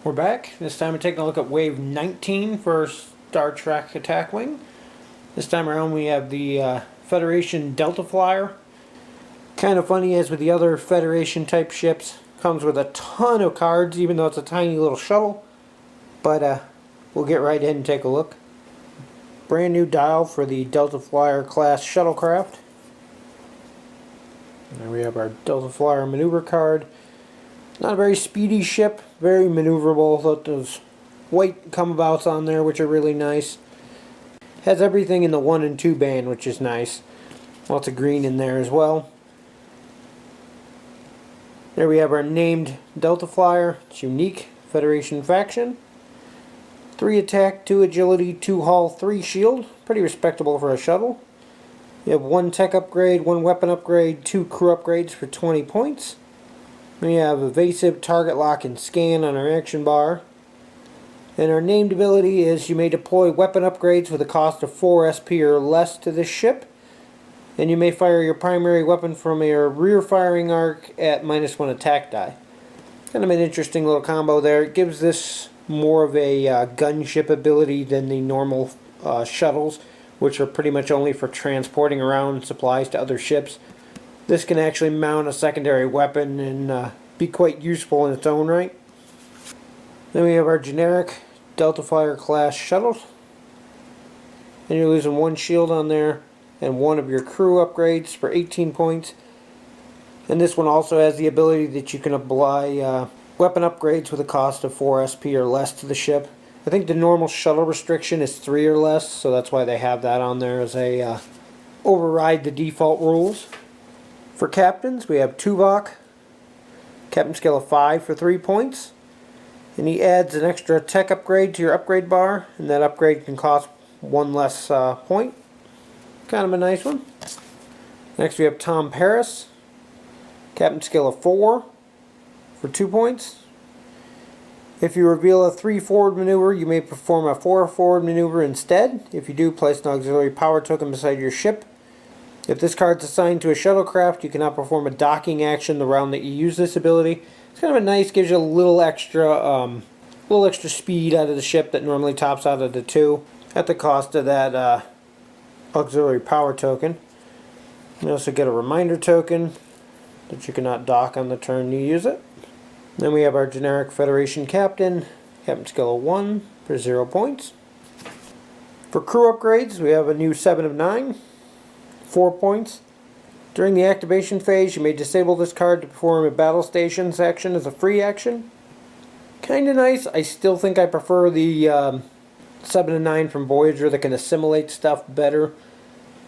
We're back. This time we're taking a look at Wave 19 for Star Trek Attack Wing. This time around we have the Federation Delta Flyer. Kind of funny as with the other Federation type ships. Comes with a ton of cards even though it's a tiny little shuttle. But we'll get right in and take a look. Brand new dial for the Delta Flyer class Shuttlecraft. There we have our Delta Flyer maneuver card. Not a very speedy ship, very maneuverable. Got those white come-abouts on there, which are really nice. Has everything in the 1 and 2 band, which is nice. Lots of green in there as well. There we have our named Delta Flyer. It's unique, Federation faction. 3 attack, 2 agility, 2 hull, 3 shield. Pretty respectable for a shuttle. You have 1 tech upgrade, 1 weapon upgrade, 2 crew upgrades for 20 points. We have evasive, target lock, and scan on our action bar. And our named ability is you may deploy weapon upgrades with a cost of 4 SP or less to this ship. And you may fire your primary weapon from your rear firing arc at -1 attack die. Kind of an interesting little combo there. It gives this more of a gunship ability than the normal shuttles, which are pretty much only for transporting around supplies to other ships. This can actually mount a secondary weapon and be quite useful in its own right. Then we have our generic Delta Flyer class shuttles. And you're losing 1 shield on there and 1 of your crew upgrades for 18 points. And this one also has the ability that you can apply weapon upgrades with a cost of 4 SP or less to the ship. I think the normal shuttle restriction is 3 or less, so that's why they have that on there as a override the default rules. For captains, we have Tuvok, captain scale of 5 for 3 points. And he adds an extra tech upgrade to your upgrade bar, and that upgrade can cost 1 less point. Kind of a nice one. Next we have Tom Paris, captain scale of 4 for 2 points. If you reveal a 3 forward maneuver, you may perform a 4 forward maneuver instead. If you do, place an auxiliary power token beside your ship. If this card is assigned to a shuttlecraft, you cannot perform a docking action the round that you use this ability. It's kind of a nice, gives you a little extra speed out of the ship that normally tops out of the 2 at the cost of that auxiliary power token. You also get a reminder token that you cannot dock on the turn you use it. Then we have our generic Federation captain, captain skill of 1 for 0 points. For crew upgrades, we have a new 7 of 9. 4 points. During the activation phase, you may disable this card to perform a battle stations action as a free action. Kinda nice. I still think I prefer the 7 and 9 from Voyager that can assimilate stuff better.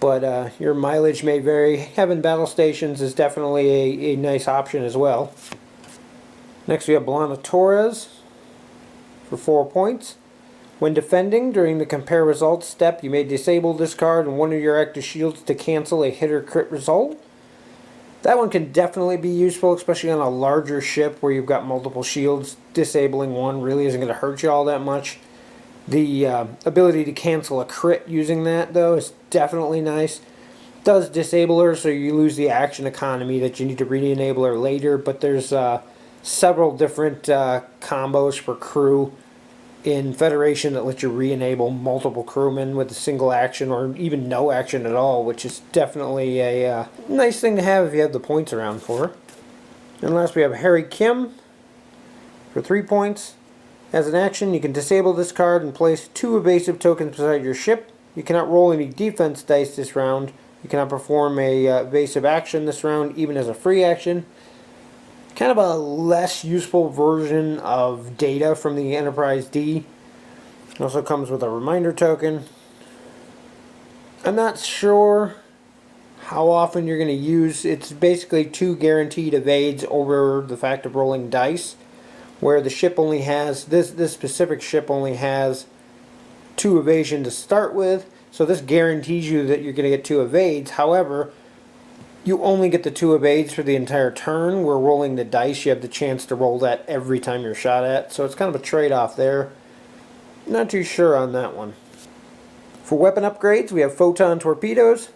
But your mileage may vary. Having battle stations is definitely a nice option as well. Next we have B'Elanna Torres for 4 points. When defending, during the compare results step, you may disable this card and 1 of your active shields to cancel a hit or crit result. That one can definitely be useful, especially on a larger ship where you've got multiple shields. Disabling one really isn't going to hurt you all that much. The ability to cancel a crit using that, though, is definitely nice. Does disable her, so you lose the action economy that you need to re-enable her later, but there's several different combos for crew in Federation that lets you re-enable multiple crewmen with a single action or even no action at all, which is definitely a nice thing to have if you have the points around for her. And last we have Harry Kim for 3 points. As an action, you can disable this card and place 2 evasive tokens beside your ship. You cannot roll any defense dice this round. You cannot perform a evasive action this round, even as a free action. Kind of a less useful version of data from the Enterprise D. It also comes with a reminder token. I'm not sure how often you're going to use. It's basically 2 guaranteed evades over the fact of rolling dice, where the ship only has, this specific ship only has 2 evasion to start with. So this guarantees you that you're going to get 2 evades. However, you only get the 2 evades for the entire turn. Where rolling the dice, you have the chance to roll that every time you're shot at. So it's kind of a trade-off there. Not too sure on that one. For weapon upgrades, we have photon torpedoes.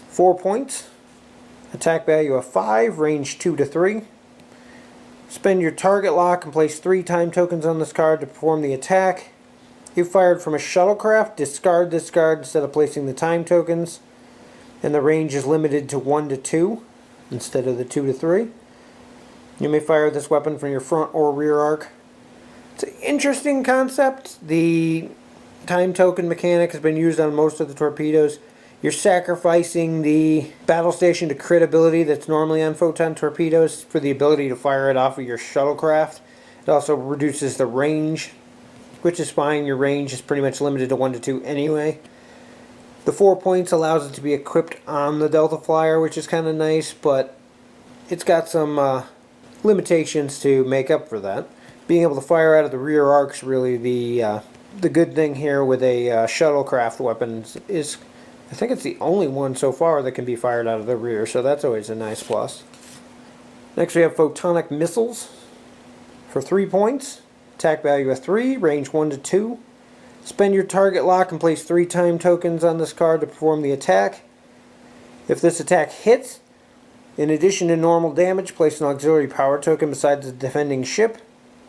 4 points. Attack value of 5, range 2 to 3. Spend your target lock and place 3 time tokens on this card to perform the attack. If fired from a shuttlecraft, discard this card instead of placing the time tokens. And the range is limited to 1 to 2 instead of the 2 to 3. You may fire this weapon from your front or rear arc. It's an interesting concept. The time token mechanic has been used on most of the torpedoes. You're sacrificing the battle station to crit ability that's normally on photon torpedoes for the ability to fire it off of your shuttlecraft. It also reduces the range, which is fine. Your range is pretty much limited to 1 to 2 anyway. The 4 points allows it to be equipped on the Delta Flyer, which is kind of nice, but it's got some limitations to make up for that. Being able to fire out of the rear arc is really the good thing here with a shuttlecraft weapon. Is I think it's the only one so far that can be fired out of the rear, so that's always a nice plus. Next we have photonic missiles for 3 points. Attack value of 3, range 1 to 2. Spend your target lock and place 3 time tokens on this card to perform the attack. If this attack hits, in addition to normal damage, place an auxiliary power token beside the defending ship.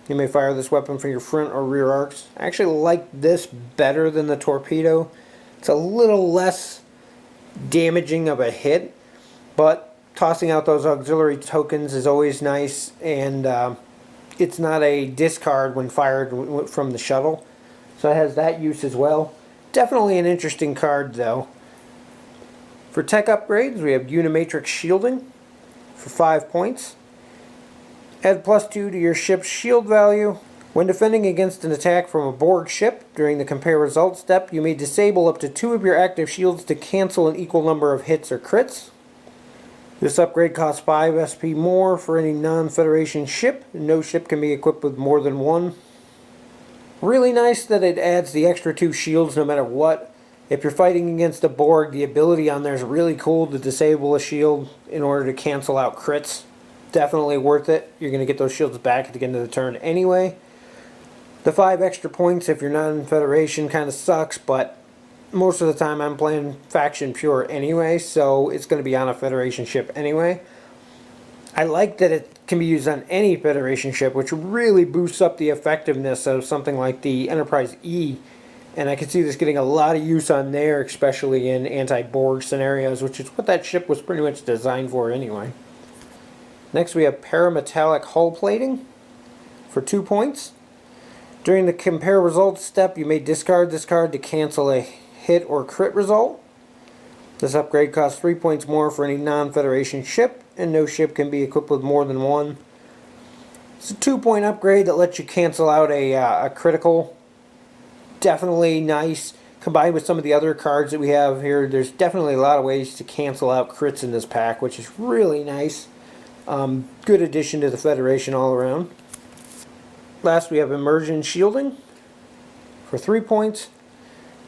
You may fire this weapon from your front or rear arcs. I actually like this better than the torpedo. It's a little less damaging of a hit, but tossing out those auxiliary tokens is always nice, and it's not a discard when fired from the shuttle. So it has that use as well. Definitely an interesting card though. For tech upgrades, we have unimatrix shielding for 5 points. Add +2 to your ship's shield value. When defending against an attack from a Borg ship during the compare results step, you may disable up to 2 of your active shields to cancel an equal number of hits or crits. This upgrade costs 5 SP more for any non-Federation ship. No ship can be equipped with more than 1. Really nice that it adds the extra 2 shields no matter what. If you're fighting against a Borg, the ability on there is really cool to disable a shield in order to cancel out crits. Definitely worth it. You're going to get those shields back at the end of the turn anyway. The 5 extra points if you're not in Federation kind of sucks, but most of the time I'm playing Faction Pure anyway, so it's going to be on a Federation ship anyway. I like that it can be used on any Federation ship, which really boosts up the effectiveness of something like the Enterprise E. And I can see this getting a lot of use on there, especially in anti-Borg scenarios, which is what that ship was pretty much designed for anyway. Next we have parametallic hull plating for 2 points. During the compare results step, you may discard this card to cancel a hit or crit result. This upgrade costs 3 points more for any non-Federation ship, and no ship can be equipped with more than 1. It's a 2-point upgrade that lets you cancel out a critical. Definitely nice. Combined with some of the other cards that we have here, there's definitely a lot of ways to cancel out crits in this pack, which is really nice. Good addition to the Federation all around. Last we have immersion shielding for 3 points.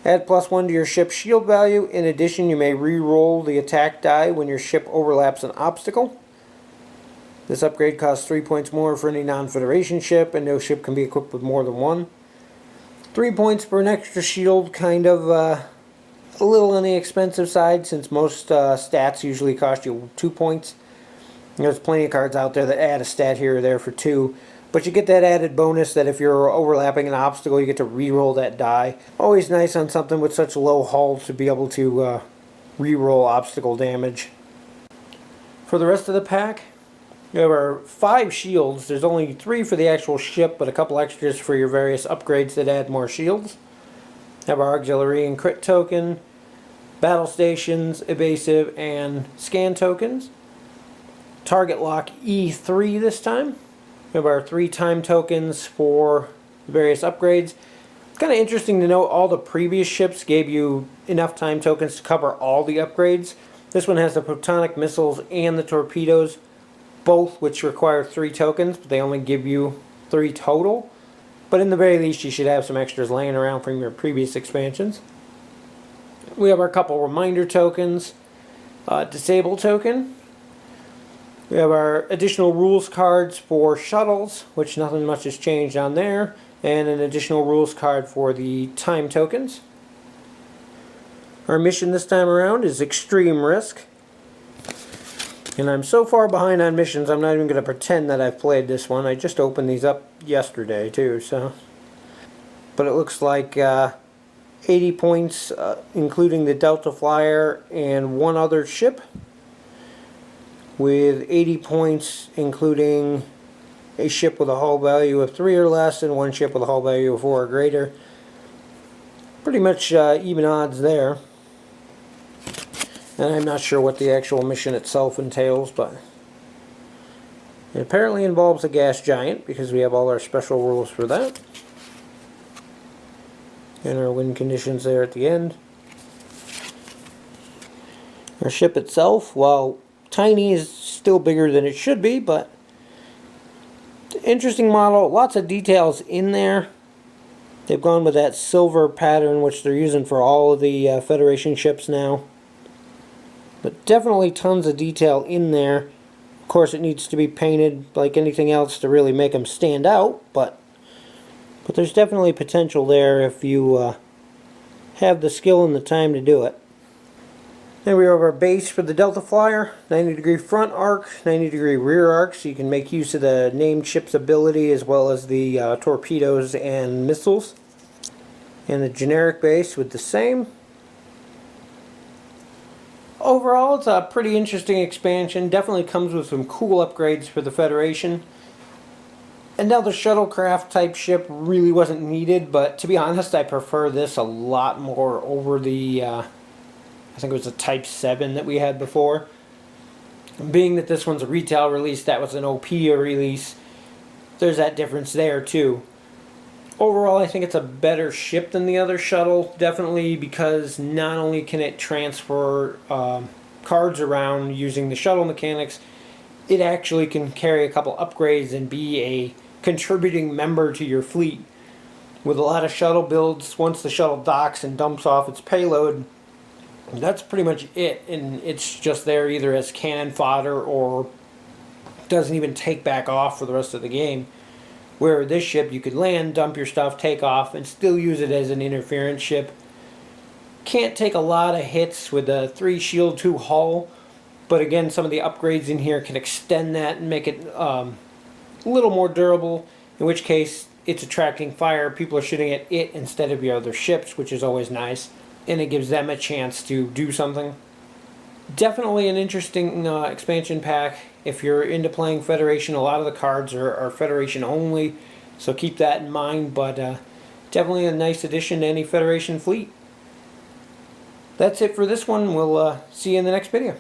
Add +1 to your ship's shield value. In addition, you may re-roll the attack die when your ship overlaps an obstacle. This upgrade costs 3 points more for any non-Federation ship, and no ship can be equipped with more than 1. 3 points for an extra shield, kind of a little on the expensive side, since most stats usually cost you 2 points. There's plenty of cards out there that add a stat here or there for 2. But you get that added bonus that if you're overlapping an obstacle, you get to re-roll that die. Always nice on something with such low hull to be able to re-roll obstacle damage. For the rest of the pack, you have our 5 shields. There's only 3 for the actual ship, but a couple extras for your various upgrades that add more shields. Have our auxiliary and crit token, battle stations, evasive, and scan tokens. Target lock E3 this time. We have our 3 time tokens for various upgrades. It's kind of interesting to note all the previous ships gave you enough time tokens to cover all the upgrades. This one has the photonic missiles and the torpedoes, both which require 3 tokens, but they only give you 3 total. But in the very least, you should have some extras laying around from your previous expansions. We have our couple reminder tokens, disable token. We have our additional rules cards for shuttles, which nothing much has changed on there, and an additional rules card for the time tokens. Our mission this time around is Extreme Risk. And I'm so far behind on missions, I'm not even going to pretend that I've played this one. I just opened these up yesterday too, so. But it looks like 80 points, including the Delta Flyer and one other ship, with 80 points including a ship with a hull value of 3 or less and one ship with a hull value of 4 or greater. Pretty much even odds there. And I'm not sure what the actual mission itself entails, but it apparently involves a gas giant because we have all our special rules for that. And our wind conditions there at the end. Our ship itself, while tiny, is still bigger than it should be, but interesting model. Lots of details in there. They've gone with that silver pattern, which they're using for all of the Federation ships now. But definitely tons of detail in there. Of course, it needs to be painted like anything else to really make them stand out, but there's definitely potential there if you have the skill and the time to do it. Then we have our base for the Delta Flyer. 90-degree front arc, 90-degree rear arc, so you can make use of the named ship's ability as well as the torpedoes and missiles. And the generic base with the same. Overall, it's a pretty interesting expansion. Definitely comes with some cool upgrades for the Federation. Another shuttlecraft type ship really wasn't needed, but to be honest, I prefer this a lot more over the, I think it was a Type 7 that we had before. Being that this one's a retail release, that was an OP release, there's that difference there too. Overall, I think it's a better ship than the other shuttle, definitely because not only can it transfer cards around using the shuttle mechanics, it actually can carry a couple upgrades and be a contributing member to your fleet. With a lot of shuttle builds, once the shuttle docks and dumps off its payload, that's pretty much it, and it's just there either as cannon fodder or doesn't even take back off for the rest of the game. Where this ship, you could land, dump your stuff, take off, and still use it as an interference ship. Can't take a lot of hits with a 3 shield 2 hull, but again, some of the upgrades in here can extend that and make it a little more durable, in which case it's attracting fire. People are shooting at it instead of your other ships, which is always nice, and it gives them a chance to do something. Definitely an interesting expansion pack. If you're into playing Federation, a lot of the cards are Federation only, so keep that in mind, but definitely a nice addition to any Federation fleet. That's it for this one. We'll see you in the next video.